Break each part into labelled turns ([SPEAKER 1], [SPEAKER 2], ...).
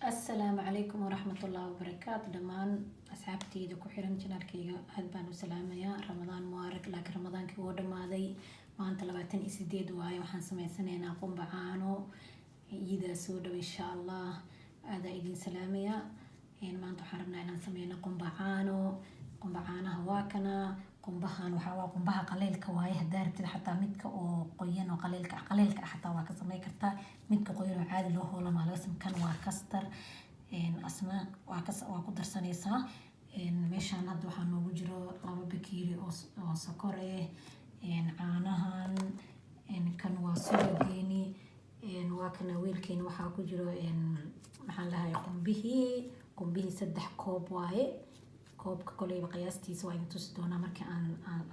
[SPEAKER 1] السلام عليكم ورحمة الله وبركاته دمان أصحابتي إذا كحرم جنالكيga aad baan u salaamayaa ramadaan mubarak laakiin ramadaankii wuu dhamaaday maanta 28 waaye waxaan sameysanaynaa qumba caano iida soo dhaw insha Allah aad idin salaamayaa maanta waxaan rabnaa inaan sameyno qumba caanaha waa kana qumbahan waxa waa qumbaha qaleelka waaye hadaa rabtid xataa midka oo qoyan oo qaleelka xataa waa ka sameyn kartaa midka qoyan oo caadi loo hoolo ma laga sameyn kan waa kastar asna waa ku darsanaysaa meeshaan hadda waxaa noogu jiro 2 bakeeri oo sokor caanahan kan waa suugeeni waa kana weelkeena waxaa ku jiro maxaan lahaay qumbihii 3 koob waaye koobka koleyba qiyaastiisa waa idin tusi doonaa marka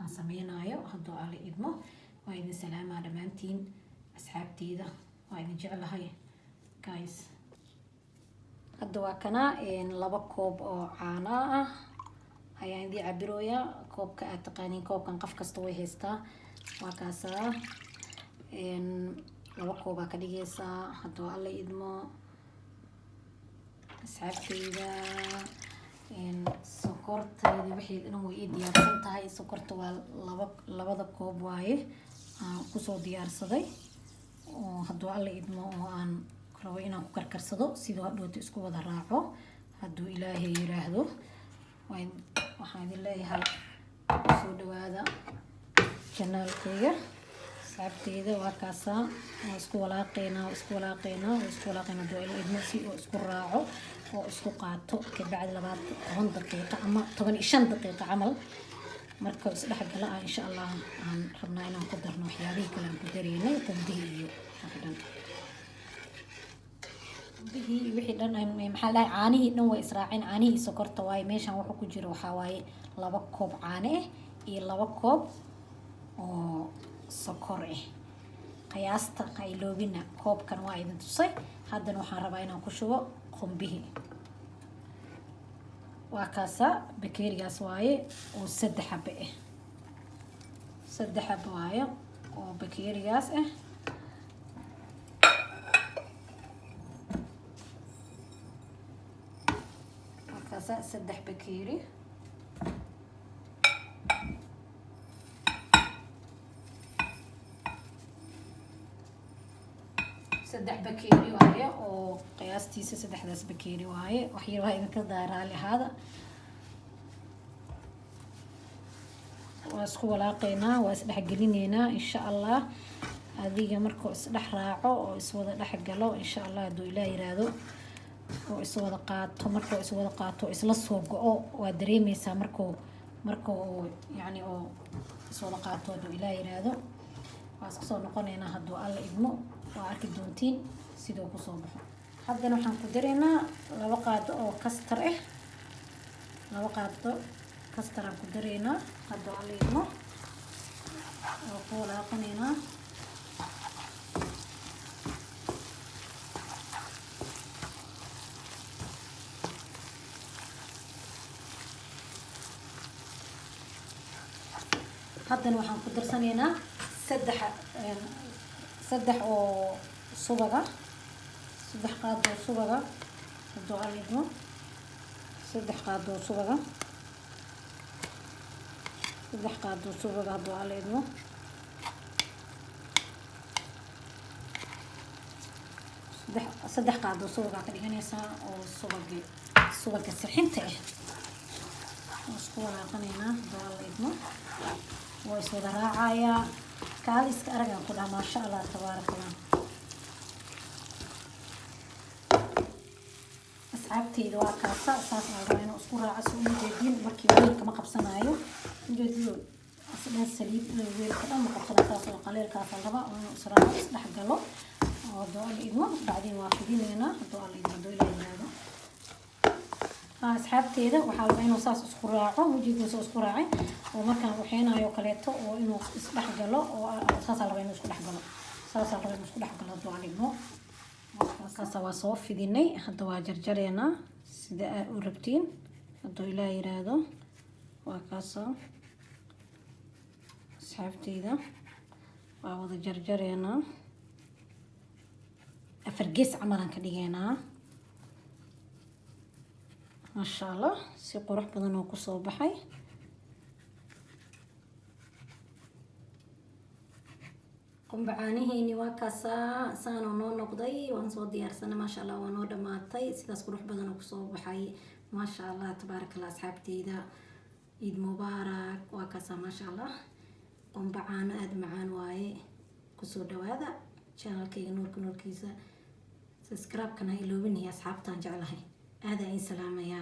[SPEAKER 1] aan sameynayo hadduu alle idmo waa idin salaamaa dhammaantiin asxaabteyda waa idin jeclahay guys hadda waa kana 2 koob oo caano ah ayaan idin cabirooyaa koobka aad taqaaniin koobkan qof kasta way haystaa waa kaasaa 2 koob ka dhigaysaa hadduu alle idmo asxaabteyda sokortayda wixii dhan way diyaarsan tahay sokorta waa 2 koob waaye aan ku soo diyaarsaday oo hadduu alle idmo oo aan rabo inaan ku karkarsado sidoo hadhooti isku wada raaco hadduu ilaahay yiraahdo waxaan idin leeyahay soo dhawaada kanaalkayga asxaabteyda waa kaasaa isku walaaqeynaa hadduu alle idmo si oo isku raaco oo isku qaato ka bacdi 20 daqiiqo ama 15 daqiiqo camal marka is dhex gala insha Allah aan rabnaa inaan ku darno waxyaabaha kale aan ku dareynay qumbihi iyo wixii dhan maxaa la caanihi dhan way israaceen caanihi sokorta waaye meeshan waxa ku jiro waxa waaye 2 koob caano iyo 2 koob oo sokor qiyaasta ay loobina koobkan waa idin tusay haddana waxaan rabaa inaan ku shubo qumbihi waa kaasa bakeerigaas waaye oo 3 xabbe 3 xabbe waaye oo bakeerigaas waa kaasa 3 bakeeri saddex bakeeri waaye oo qiyaastiisa 3daas bakeeri waaye wax yar waa idinka daaraali ahaada waa isku walaaqeynaa waa isdhexgelineynaa insha Allah adiga markuu isdhex raaco oo iswada dhex galo insha Allah hadduu Ilaahay yiraahdo oo iswada qaato isla soo go'o waa dareemaysaa markuu yani oo iswada qaato hadduu Ilaahay yiraahdo waa isku soo noqonaynaa hadduu alle idmo waa arki doontiin sidoo ku soo baxo haddana waxaan ku dareynaa 2 qaado oo kastar 2 qaado kastar aan ku dareynaa hadduu alle idmo oo ku walaaqaneynaa haddana waxaan ku darsanaynaa 3 oo subaga 3 qaado oo subaga hadduu alle idmo 3 qaado oo subaga 3 qaado oo subaga hadduu alle idmo 3 qaado oo subaga ka dhiganaysaa oo subaga sixinta isku walaaqaneynaa hadduu alle idmo waa iswada raacayaa kaaliska aragaan ku dhaha maasha Allah tabaarakallah asxaabteyda waa kaasa saas aan inuu isku raaco soo jeedin markii weelka ma qabsanayo jeediyo asna saliid weelka dhan ma qabsanayo saas oo qaleelkaas laba oo israaco isdhex galo oo doon idmo bacdin waa fidineena hadduu alle idmo Ilaahay yiraahdo asxaabteyda waxaa la inuu saas isku raaco wajigiisa isku raacay oo markaan waxeenayo kaleeto oo inuu isdhex galo oo saas la inuu isku dhex galo hadduu alle idmo kaasa waa soo fidinay hadda waa jarjareena sida aad u rabtiin hadduu Ilaahay yiraahdo waa kaasa asxaabteyda waa wada jarjareena 4 gees camalan ka dhigeynaa maasha allah si qurux badan oo kusoo baxay. qumba caanihiini waa kaasaa saanoo noo noqday, waan soo diyaarsanay maasha allah, waa noo dhamaatay sidaas qurux badan oo kusoo baxay maasha allah. tabaarakallah asxaabteyda, ciid mubaarak. waa kaasaa maasha allah, qumba caano aada macaan waaye. kusoo dhawaada channelkayga nuurka nuurkiisa. subscribe-kana ha iloobin iyo asxaabtaan jeclahay. aada in salaamaya.